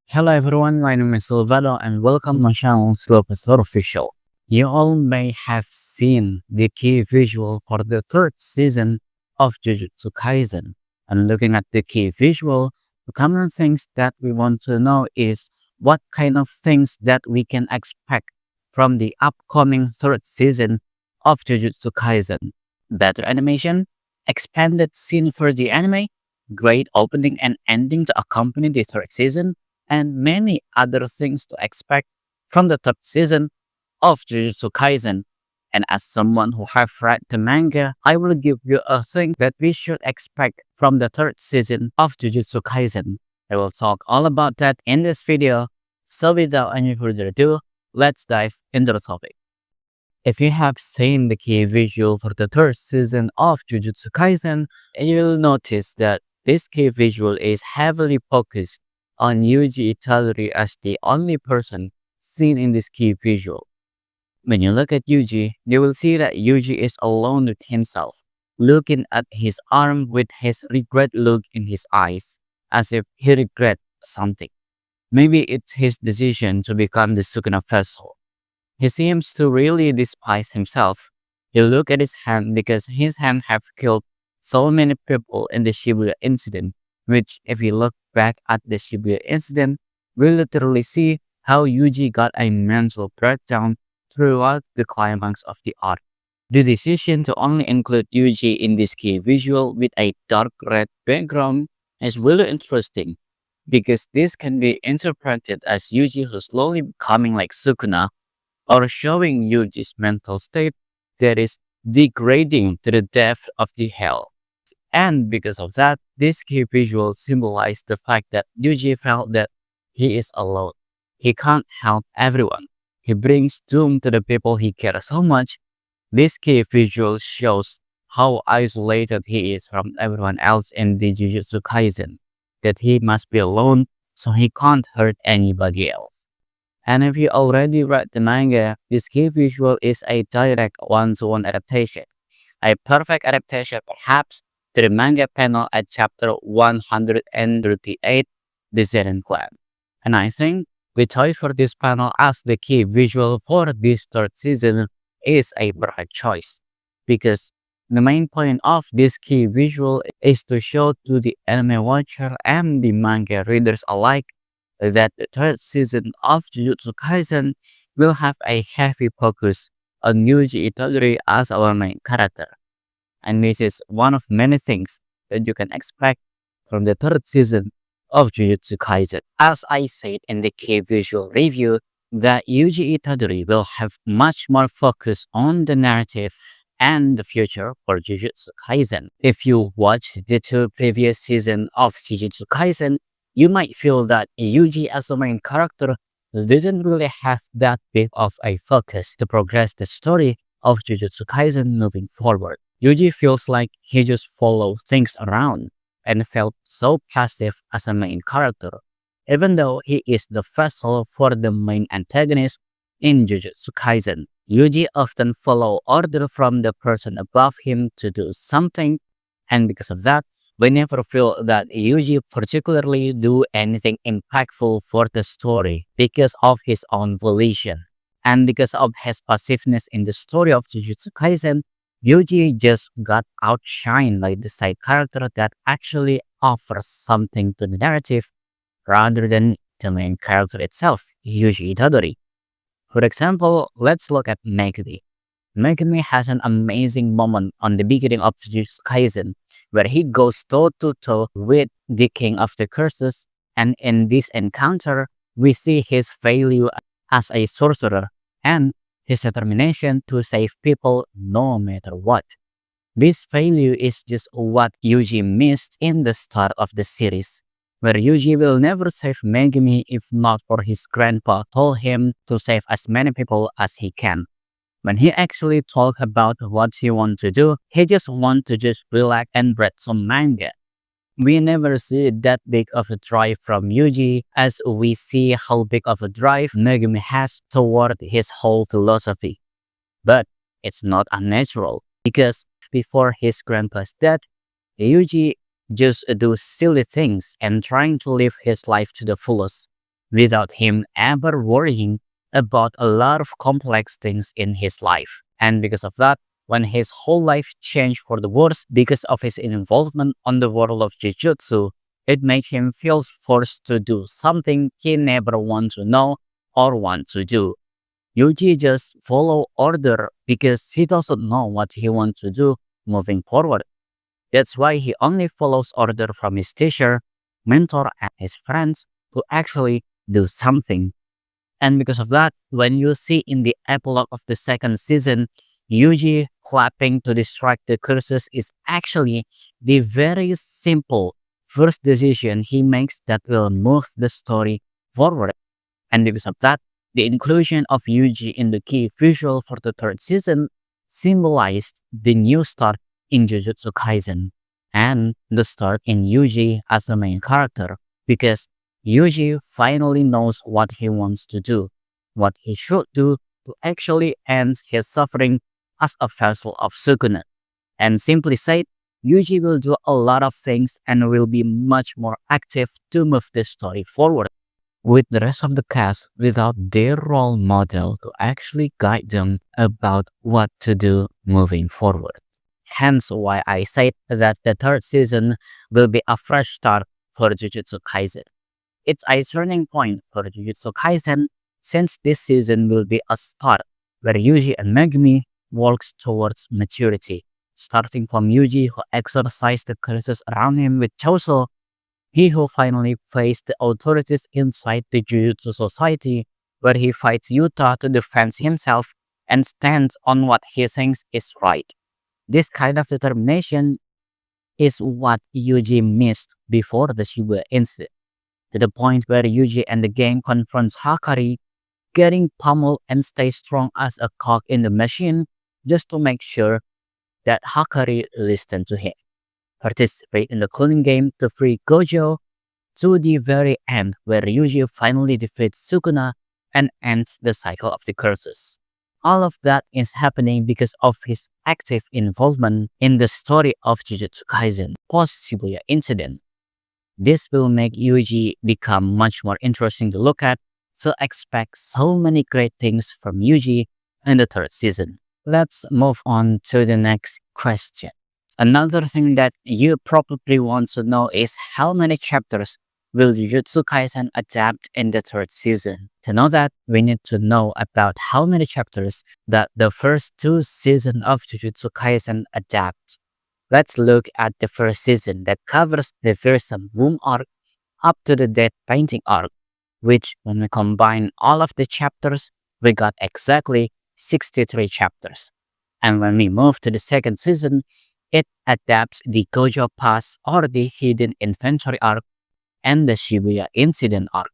Hello everyone, my name is Silvado and welcome to my channel Silvado Official. You all may have seen the key visual for the third season of Jujutsu Kaisen. And looking at the key visual, the common things that we want to know is what kind of things that we can expect from the upcoming third season of Jujutsu Kaisen. Better animation, expanded scene for the anime, great opening and ending to accompany the third season, and many other things to expect from the third season of Jujutsu Kaisen. And as someone who have read the manga, I will give you a thing that we should expect from the third season of Jujutsu Kaisen. I will talk all about that in this video. So without any further ado, let's dive into the topic. If you have seen the key visual for the third season of Jujutsu Kaisen, you'll notice that this key visual is heavily focused on Yuji Itadori as the only person seen in this key visual. When you look at Yuji, you will see that Yuji is alone with himself, looking at his arm with his regret look in his eyes, as if he regrets something. Maybe it's his decision to become the Sukuna vessel. He seems to really despise himself. He look at his hand because his hand have killed so many people in the Shibuya incident, which if we look back at the Shibuya incident, we literally see how Yuji got a mental breakdown throughout the climax of the arc. The decision to only include Yuji in this key visual with a dark red background is really interesting because this can be interpreted as Yuji who's slowly becoming like Sukuna, or showing Yuji's mental state that is degrading to the depth of the hell. And because of that, this key visual symbolized the fact that Yuji felt that he is alone. He can't help everyone. He brings doom to the people he cares so much. This key visual shows how isolated he is from everyone else in the Jujutsu Kaisen, that he must be alone so he can't hurt anybody else. And if you already read the manga, this key visual is a direct one-to-one adaptation. A perfect adaptation perhaps to the manga panel at chapter 138, The Zenin Clan. And I think the choice for this panel as the key visual for this third season is a perfect choice, because the main point of this key visual is to show to the anime watcher and the manga readers alike that the third season of Jujutsu Kaisen will have a heavy focus on Yuji Itadori as our main character. And this is one of many things that you can expect from the third season of Jujutsu Kaisen. As I said in the key visual review, that Yuji Itadori will have much more focus on the narrative and the future for Jujutsu Kaisen. If you watch the two previous seasons of Jujutsu Kaisen, you might feel that Yuji as a main character didn't really have that big of a focus to progress the story of Jujutsu Kaisen moving forward. Yuji feels like he just followed things around and felt so passive as a main character, even though he is the vessel for the main antagonist in Jujutsu Kaisen. Yuji often follow order from the person above him to do something, and because of that, we never feel that Yuji particularly do anything impactful for the story because of his own volition. And because of his passiveness in the story of Jujutsu Kaisen, Yuji just got outshined by the side character that actually offers something to the narrative rather than the main character itself, Yuji Itadori. For example, let's look at Megumi. Megumi has an amazing moment on the beginning of Jujutsu Kaisen where he goes toe-to-toe with the King of the Curses, and in this encounter, we see his failure as a sorcerer and his determination to save people no matter what. This failure is just what Yuji missed in the start of the series, where Yuji will never save Megumi if not for his grandpa told him to save as many people as he can. When he actually talked about what he wants to do, he just wants to just relax and read some manga. We never see that big of a drive from Yuji as we see how big of a drive Megumi has toward his whole philosophy. But it's not unnatural because before his grandpa's death, Yuji just do silly things and trying to live his life to the fullest. without him ever worrying about a lot of complex things in his life. And because of that, when his whole life changed for the worse because of his involvement on the world of Jujutsu, it made him feel forced to do something he never want to know or want to do. Yuji just follow order because he doesn't know what he wants to do moving forward. That's why he only follows order from his teacher, mentor, and his friends to actually do something. And because of that, when you see in the epilogue of the second season, Yuji clapping to distract the curses is actually the very simple first decision he makes that will move the story forward. And because of that, the inclusion of Yuji in the key visual for the third season symbolized the new start in Jujutsu Kaisen and the start in Yuji as the main character because Yuji finally knows what he wants to do, what he should do to actually end his suffering as a vessel of Sukuna. And simply said, Yuji will do a lot of things and will be much more active to move the story forward, with the rest of the cast without their role model to actually guide them about what to do moving forward. Hence why I said that the third season will be a fresh start for Jujutsu Kaisen. It's a turning point for Jujutsu Kaisen since this season will be a start where Yuji and Megumi works towards maturity, starting from Yuji who exorcised the curses around him with Choso, he who finally faced the authorities inside the Jujutsu Society, where he fights Yuta to defend himself and stands on what he thinks is right. This kind of determination is what Yuji missed before the Shibuya incident, to the point where Yuji and the gang confronts Hakari, getting pummeled and stay strong as a cog in the machine just to make sure that Hakari listened to him. Participate in the cooling game to free Gojo to the very end where Yuji finally defeats Sukuna and ends the cycle of the curses. All of that is happening because of his active involvement in the story of Jujutsu Kaisen post-Shibuya incident. This will make Yuji become much more interesting to look at, so expect so many great things from Yuji in the third season. Let's move on to the next question. Another thing that you probably want to know is how many chapters will Jujutsu Kaisen adapt in the third season? To know that, we need to know about how many chapters that the first two seasons of Jujutsu Kaisen adapt. Let's look at the first season that covers the fearsome womb arc up to the death painting arc, which when we combine all of the chapters, we got exactly 63 chapters. And when we move to the second season, it adapts the Gojo Pass or the Hidden Inventory arc and the Shibuya Incident arc,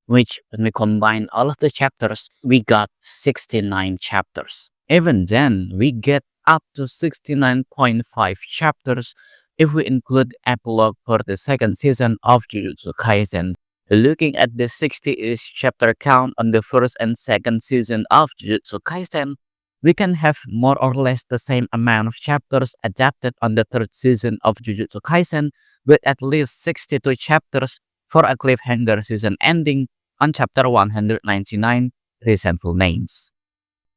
which when we combine all of the chapters, we got 69 chapters. Even then, we get up to 69.5 chapters if we include epilogue for the second season of Jujutsu Kaisen. Looking at the 60-ish chapter count on the first and second season of Jujutsu Kaisen, we can have more or less the same amount of chapters adapted on the third season of Jujutsu Kaisen, with at least 62 chapters for a cliffhanger season ending on chapter 199, Resentful Names.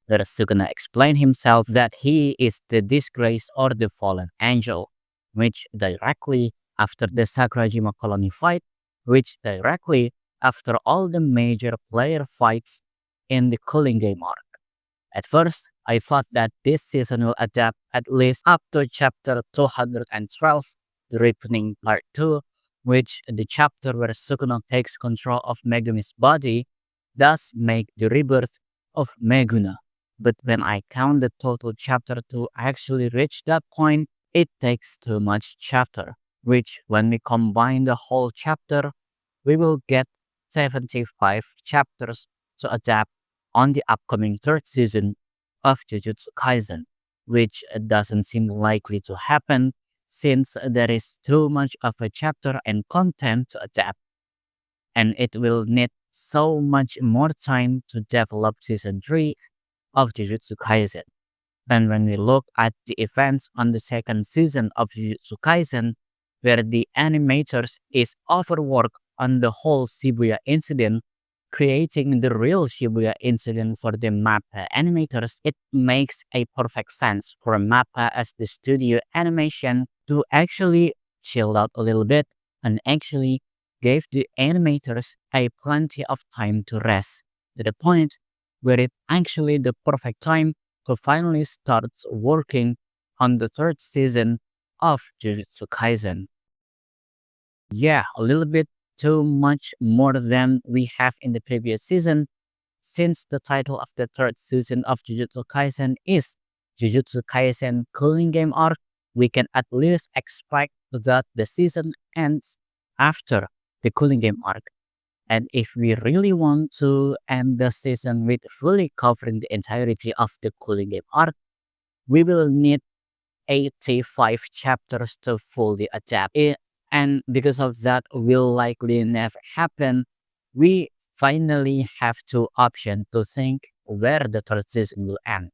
Where Sukuna explained himself that he is the disgrace or the fallen angel, which directly after the Sakurajima colony fight, which directly after all the major player fights in the Cooling Game arc. At first, I thought that this season will adapt at least up to chapter 212, The Ripening Part 2, which the chapter where Sukuna takes control of Megumi's body does make the rebirth of Meguna. But when I count the total chapter to actually reach that point, it takes too much chapter, which when we combine the whole chapter, we will get 75 chapters to adapt on the upcoming third season of Jujutsu Kaisen, which doesn't seem likely to happen since there is too much of a chapter and content to adapt, and it will need so much more time to develop season 3 of Jujutsu Kaisen. And when we look at the events on the second season of Jujutsu Kaisen, where the animators is overworked on the whole Shibuya incident, creating the real Shibuya incident for the MAPPA animators, it makes a perfect sense for MAPPA as the studio animation to actually chill out a little bit and actually gave the animators a plenty of time to rest, to the point where it actually the perfect time to finally start working on the third season of Jujutsu Kaisen. Yeah, a little bit too much more than we have in the previous season, since the title of the third season of Jujutsu Kaisen is Jujutsu Kaisen Cooling Game Arc. We can at least expect that the season ends after the Cooling Game Arc. And if we really want to end the season with fully covering the entirety of the Cooling Game Arc, we will need 85 chapters to fully adapt it. And because of that will likely never happen, we finally have two options to think where the third season will end.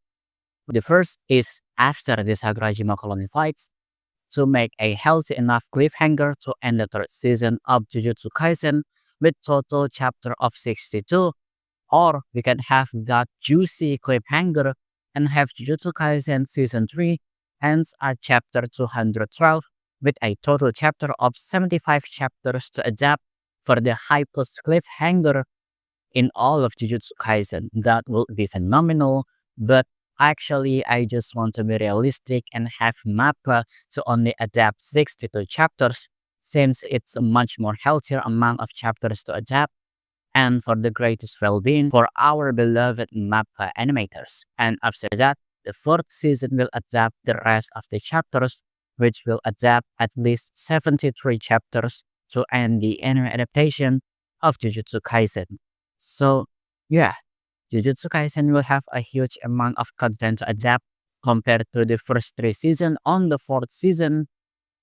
The first is after the Sakurajima colony fights, to make a healthy enough cliffhanger to end the third season of Jujutsu Kaisen with total chapter of 62, or we can have that juicy cliffhanger and have Jujutsu Kaisen Season 3 ends at chapter 212 with a total chapter of 75 chapters to adapt for the hypest cliffhanger in all of Jujutsu Kaisen. That will be phenomenal, but actually I just want to be realistic and have MAPPA to only adapt 62 chapters, since it's a much more healthier amount of chapters to adapt and for the greatest well-being for our beloved MAPPA animators. And after that, the fourth season will adapt the rest of the chapters, which will adapt at least 73 chapters to end the anime adaptation of Jujutsu Kaisen. So, yeah, Jujutsu Kaisen will have a huge amount of content to adapt compared to the first three seasons on the fourth season.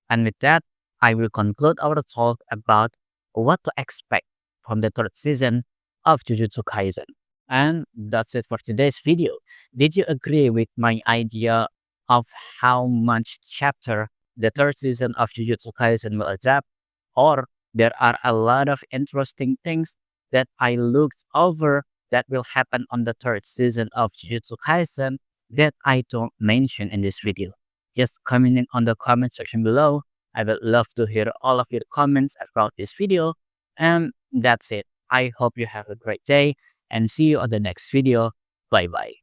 And with that, I will conclude our talk about what to expect from the third season of Jujutsu Kaisen. And that's it for today's video. Did you agree with my idea of how much chapter the third season of Jujutsu Kaisen will adapt? Or there are a lot of interesting things that I looked over that will happen on the third season of Jujutsu Kaisen that I don't mention in this video? Just comment in on the comment section below. I would love to hear all of your comments about this video. And that's it. I hope you have a great day and see you on the next video. Bye bye.